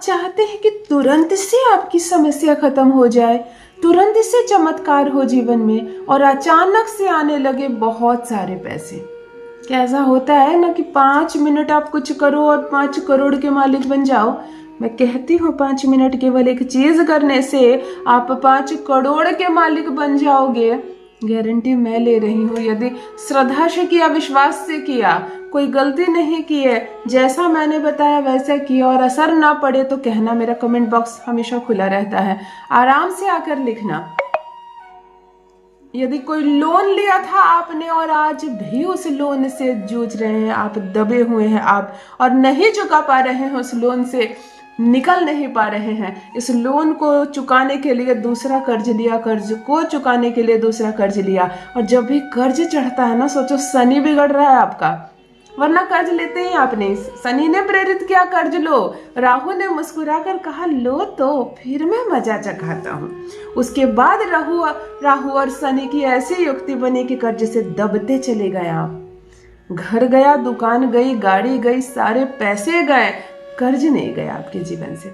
चाहते हैं कि तुरंत से आपकी समस्या खत्म हो जाए, तुरंत से चमत्कार हो जीवन में और अचानक से आने लगे बहुत सारे पैसे। कैसा होता है ना कि 5 मिनट आप कुछ करो और 5 करोड़ के मालिक बन जाओ। मैं कहती हूँ 5 मिनट केवल एक चीज करने से आप 5 करोड़ के मालिक बन जाओगे। गारंटी मैं ले रही हूँ। यदि श्रद्धा से किया, विश्वास से किया, कोई गलती नहीं की है, जैसा मैंने बताया वैसा किया और असर ना पड़े तो कहना, मेरा कमेंट बॉक्स हमेशा खुला रहता है। आराम से आकर लिखना। यदि कोई लोन लिया था आपने और आज भी उस लोन से जूझ रहे हैं, आप दबे हुए हैं, आप और नहीं चुका पा रहे हैं, उस लोन से निकल नहीं पा रहे हैं, इस लोन को चुकाने के लिए दूसरा कर्ज लिया, कर्ज को चुकाने के लिए दूसरा कर्ज लिया, और जब भी कर्ज चढ़ता है ना, सोचो शनि बिगड़ रहा है आपका, वरना कर्ज लेते ही आपने। शनि ने प्रेरित किया कर्ज लो, राहु ने मुस्कुराकर कहा लो तो फिर मैं मजा चखाता हूँ। उसके बाद राहु और शनि की ऐसी युक्ति बनी कि कर्ज से दबते चले गए आप। घर गया, दुकान गई, गाड़ी गई, सारे पैसे गए, कर्ज नहीं गया आपके जीवन से।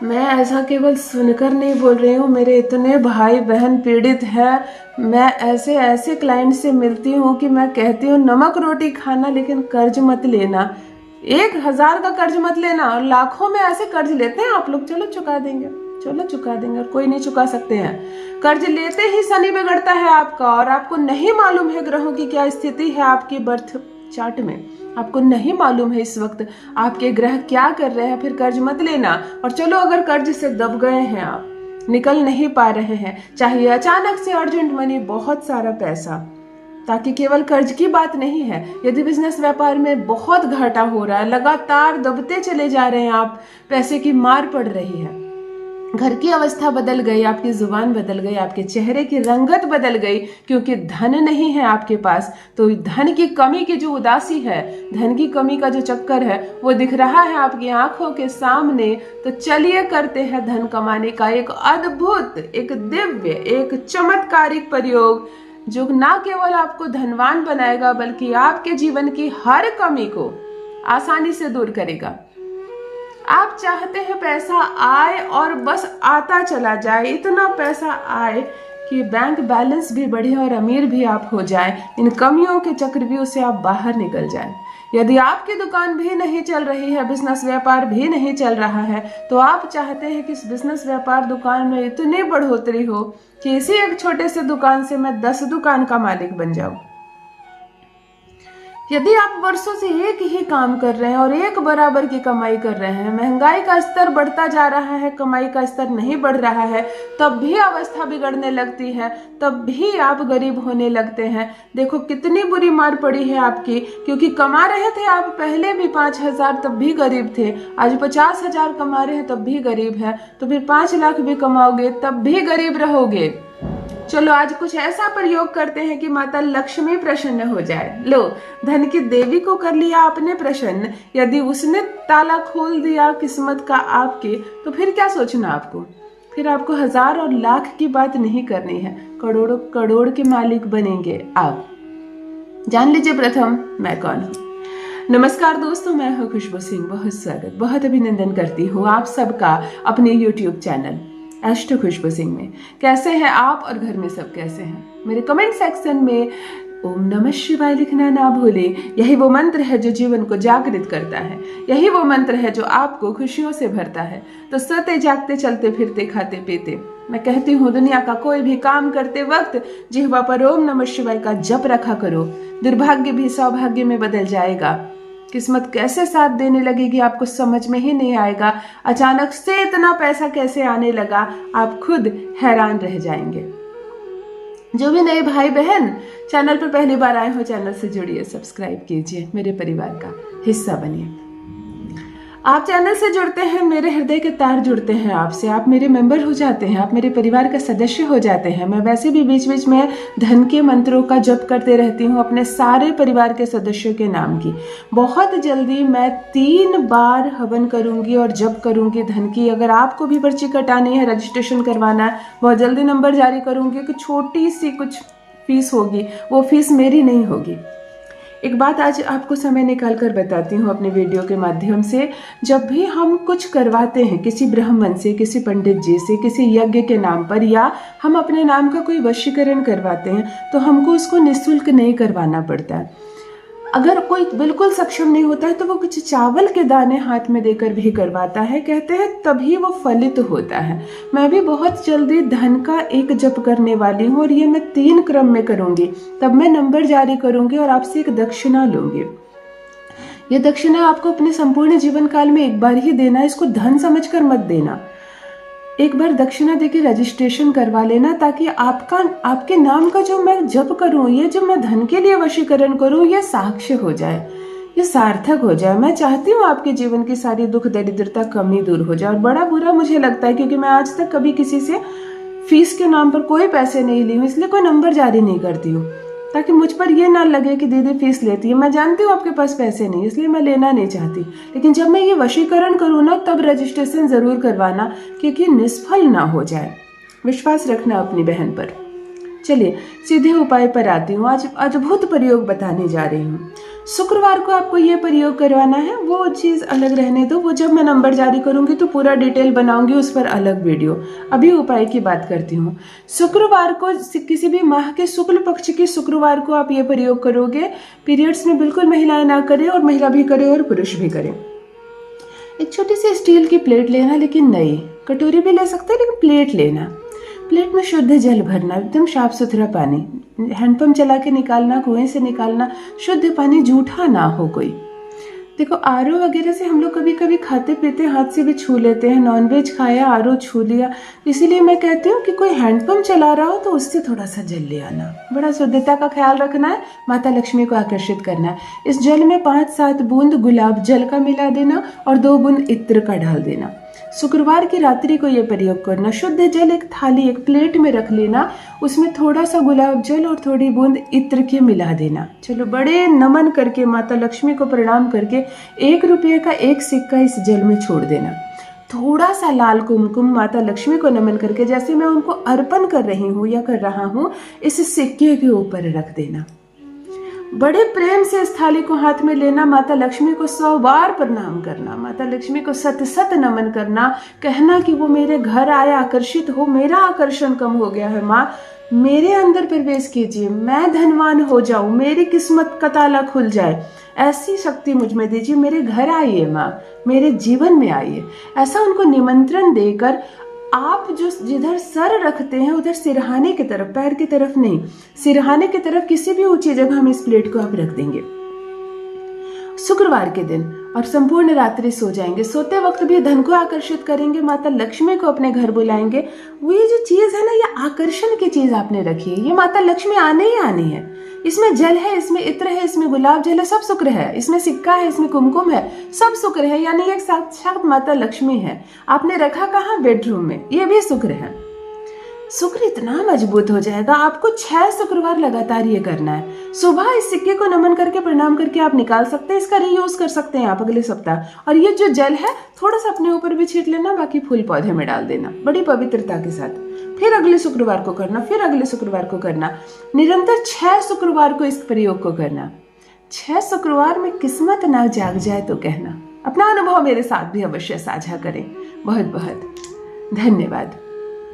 मैं ऐसा केवल सुनकर नहीं बोल रही हूँ, मेरे इतने भाई बहन पीड़ित हैं। मैं ऐसे ऐसे क्लाइंट से मिलती हूँ कि मैं कहती हूँ नमक रोटी खाना, लेकिन कर्ज मत लेना। 1000 का कर्ज मत लेना। और लाखों में ऐसे कर्ज लेते हैं आप लोग, चलो चुका देंगे, चलो चुका देंगे, और कोई नहीं चुका सकते हैं। कर्ज लेते ही शनि बिगड़ता है आपका, और आपको नहीं मालूम है ग्रहों की क्या स्थिति है आपकी बर्थ चार्ट में। आपको नहीं मालूम है इस वक्त आपके ग्रह क्या कर रहे हैं। फिर कर्ज मत लेना। और चलो अगर कर्ज से दब गए हैं, आप निकल नहीं पा रहे हैं, चाहिए अचानक से अर्जेंट मनी, बहुत सारा पैसा, ताकि केवल कर्ज की बात नहीं है। यदि बिजनेस व्यापार में बहुत घाटा हो रहा है, लगातार दबते चले जा रहे हैं आप, पैसे की मार पड़ रही है, घर की अवस्था बदल गई, आपकी जुबान बदल गई, आपके चेहरे की रंगत बदल गई, क्योंकि धन नहीं है आपके पास, तो धन की कमी की जो उदासी है, धन की कमी का जो चक्कर है, वो दिख रहा है आपकी आंखों के सामने। तो चलिए करते हैं धन कमाने का एक अद्भुत, एक दिव्य, एक चमत्कारिक प्रयोग, जो न केवल आपको धनवान बनाएगा बल्कि आपके जीवन की हर कमी को आसानी से दूर करेगा। आप चाहते हैं पैसा आए और बस आता चला जाए, इतना पैसा आए कि बैंक बैलेंस भी बढ़े और अमीर भी आप हो जाएं, इन कमियों के चक्रव्यूह से आप बाहर निकल जाएं। यदि आपकी दुकान भी नहीं चल रही है, बिजनेस व्यापार भी नहीं चल रहा है, तो आप चाहते हैं कि इस बिजनेस व्यापार दुकान में इतनी बढ़ोतरी हो कि इसी एक छोटे से दुकान से मैं 10 दुकान का मालिक बन जाऊं। यदि आप वर्षों से एक ही काम कर रहे हैं और एक बराबर की कमाई कर रहे हैं, महंगाई का स्तर बढ़ता जा रहा है, कमाई का स्तर नहीं बढ़ रहा है, तब भी अवस्था बिगड़ने लगती है, तब भी आप गरीब होने लगते हैं। देखो कितनी बुरी मार पड़ी है आपकी, क्योंकि कमा रहे थे आप पहले भी 5000, तब भी गरीब थे। आज 50,000 कमा रहे हैं तब भी गरीब है, तो फिर 5 लाख भी कमाओगे तब भी गरीब रहोगे। चलो आज कुछ ऐसा प्रयोग करते हैं कि माता लक्ष्मी प्रसन्न हो जाए। लो, धन की देवी को कर लिया आपने प्रसन्न। यदि उसने ताला खोल दिया किस्मत का आपके, तो फिर क्या सोचना आपको। फिर आपको 1000 और लाख की बात नहीं करनी है, करोड़ों करोड़ के मालिक बनेंगे आप। जान लीजिए प्रथम मैं कौन हूँ। नमस्कार दोस्तों, मैं हूँ खुशबू सिंह। बहुत स्वागत, बहुत अभिनंदन करती हूँ आप सबका अपने YouTube चैनल एस्ट्रो खुशबू सिंह में। कैसे हैं आप और घर में सब कैसे हैं? मेरे कमेंट सेक्शन में ओम नमः शिवाय लिखना ना भूलें। यही वो मंत्र है जो जीवन को जागृत करता है, यही वो मंत्र है जो आपको खुशियों से भरता है। तो सोते जागते, चलते फिरते, खाते पीते, मैं कहती हूँ दुनिया का कोई भी काम करते वक्त जिह्वा पर ओम नमः शिवाय का जप रखा करो। दुर्भाग्य भी सौभाग्य में बदल जाएगा। किस्मत कैसे साथ देने लगेगी आपको समझ में ही नहीं आएगा। अचानक से इतना पैसा कैसे आने लगा, आप खुद हैरान रह जाएंगे। जो भी नए भाई बहन चैनल पर पहली बार आए हो, चैनल से जुड़िए, सब्सक्राइब कीजिए, मेरे परिवार का हिस्सा बनिए। आप चैनल से जुड़ते हैं, मेरे हृदय के तार जुड़ते हैं आपसे, आप मेरे मेंबर हो जाते हैं, आप मेरे परिवार का सदस्य हो जाते हैं। मैं वैसे भी बीच बीच में धन के मंत्रों का जप करते रहती हूँ अपने सारे परिवार के सदस्यों के नाम की। बहुत जल्दी मैं 3 बार हवन करूंगी और जप करूंगी धन की। अगर आपको भी पर्ची कटानी है, रजिस्ट्रेशन करवाना है, बहुत जल्दी नंबर जारी करूंगी कि छोटी सी कुछ फीस होगी, वो फीस मेरी नहीं होगी। एक बात आज आपको समय निकाल कर बताती हूँ अपने वीडियो के माध्यम से। जब भी हम कुछ करवाते हैं किसी ब्राह्मण से, किसी पंडित जी से, किसी यज्ञ के नाम पर, या हम अपने नाम का कोई वशीकरण करवाते हैं, तो हमको उसको निःशुल्क नहीं करवाना पड़ता है। अगर कोई बिल्कुल सक्षम नहीं होता है तो वो कुछ चावल के दाने हाथ में देकर भी करवाता है, कहते हैं तभी वो फलित होता है। मैं भी बहुत जल्दी धन का एक जप करने वाली हूँ और ये मैं 3 क्रम में करूँगी। तब मैं नंबर जारी करूँगी और आपसे एक दक्षिणा लूँगी। ये दक्षिणा आपको अपने संपूर्ण जीवन काल में एक बार ही देना है, इसको धन समझकर मत देना। एक बार दक्षिणा देके रजिस्ट्रेशन करवा लेना, ताकि आपके नाम का जो मैं जप करूं, ये जो मैं धन के लिए वशीकरण करूं, ये साक्ष्य हो जाए, ये सार्थक हो जाए। मैं चाहती हूँ आपके जीवन की सारी दुख दरिद्रता कमी दूर हो जाए। और बड़ा बुरा मुझे लगता है, क्योंकि मैं आज तक कभी किसी से फीस के नाम पर कोई पैसे नहीं ली हूँ, इसलिए कोई नंबर जारी नहीं करती हूँ, ताकि मुझ पर ये ना लगे कि दीदी फीस लेती है। मैं जानती हूँ आपके पास पैसे नहीं, इसलिए मैं लेना नहीं चाहती। लेकिन जब मैं ये वशीकरण करूँ ना, तब रजिस्ट्रेशन जरूर करवाना, क्योंकि निष्फल ना हो जाए। विश्वास रखना अपनी बहन पर। चलिए सीधे उपाय पर आती हूँ। आज अद्भुत प्रयोग बताने जा रही हूँ। शुक्रवार को आपको ये प्रयोग करवाना है, वो चीज़ अलग रहने दो, वो जब मैं नंबर जारी करूँगी तो पूरा डिटेल बनाऊंगी, उस पर अलग वीडियो। अभी उपाय की बात करती हूँ। शुक्रवार को, किसी भी माह के शुक्ल पक्ष के शुक्रवार को आप ये प्रयोग करोगे। पीरियड्स में बिल्कुल महिलाएं ना करें, और महिला भी करे और पुरुष भी करें। एक छोटी सी स्टील की प्लेट लेना, लेकिन नई, कटोरी भी ले सकते हैं लेकिन प्लेट लेना। प्लेट में शुद्ध जल भरना, एकदम साफ सुथरा पानी, हैंडपंप चला के निकालना, कुएं से निकालना, शुद्ध पानी, जूठा ना हो कोई। देखो आरओ वगैरह से हम लोग कभी कभी खाते पीते हाथ से भी छू लेते हैं, नॉनवेज खाया आरओ छू लिया। इसीलिए मैं कहती हूँ कि कोई हैंडपंप चला रहा हो तो उससे थोड़ा सा जल ले आना। बड़ा शुद्धता का ख्याल रखना है, माता लक्ष्मी को आकर्षित करना है। इस जल में 5-7 बूंद गुलाब जल का मिला देना और 2 बूंद इत्र का डाल देना। शुक्रवार की रात्रि को यह प्रयोग करना। शुद्ध जल एक थाली, एक प्लेट में रख लेना, उसमें थोड़ा सा गुलाब जल और थोड़ी बूंद इत्र के मिला देना। चलो बड़े नमन करके, माता लक्ष्मी को प्रणाम करके 1 रुपये का 1 सिक्का इस जल में छोड़ देना। थोड़ा सा लाल कुमकुम माता लक्ष्मी को नमन करके, जैसे मैं उनको अर्पण कर रही हूँ या कर रहा हूँ, इस सिक्के के ऊपर रख देना। बड़े प्रेम से इस थाली को हाथ में लेना, माता लक्ष्मी को 100 बार प्रणाम करना, माता लक्ष्मी को सत सत नमन करना, कहना कि वो मेरे घर आए, आकर्षित हो, मेरा आकर्षण कम हो गया है माँ, मेरे अंदर प्रवेश कीजिए, मैं धनवान हो जाऊं, मेरी किस्मत का ताला खुल जाए, ऐसी शक्ति मुझ में दीजिए, मेरे घर आइए माँ, मेरे जीवन में आइए। ऐसा उनको निमंत्रण देकर आप जो जिधर सर रखते हैं उधर सिरहाने की तरफ, पैर की तरफ नहीं, सिरहाने की तरफ किसी भी ऊंची जगह में इस प्लेट को आप रख देंगे शुक्रवार के दिन, और संपूर्ण रात्रि सो जाएंगे। सोते वक्त भी धन को आकर्षित करेंगे, माता लक्ष्मी को अपने घर बुलाएंगे। वो ये जो चीज है ना, ये आकर्षण की चीज आपने रखी है, ये माता लक्ष्मी आने ही आनी है। इसमें जल है, इसमें इत्र है, इसमें गुलाब जल है, सब शुक्र है, इसमें सिक्का है, इसमें कुमकुम है, सब शुक्र है, यानी एक साक्षात माता लक्ष्मी है। आपने रखा कहाँ? बेडरूम में, ये भी शुक्र है। शुक्र इतना मजबूत हो जाएगा, आपको 6 शुक्रवार लगातार ये करना है। सुबह इस सिक्के को नमन करके प्रणाम करके आप निकाल सकते हैं, इसका रीयूज कर सकते हैं आप अगले सप्ताह। और ये जो जल है थोड़ा सा अपने ऊपर भी छीट लेना, बाकी फूल पौधे में डाल देना बड़ी पवित्रता के साथ। फिर अगले शुक्रवार को करना, फिर अगले शुक्रवार को करना, निरंतर 6 शुक्रवार को इस प्रयोग को करना। 6 शुक्रवार में किस्मत ना जाग जाए तो कहना। अपना अनुभव मेरे साथ भी अवश्य साझा करें। बहुत बहुत धन्यवाद।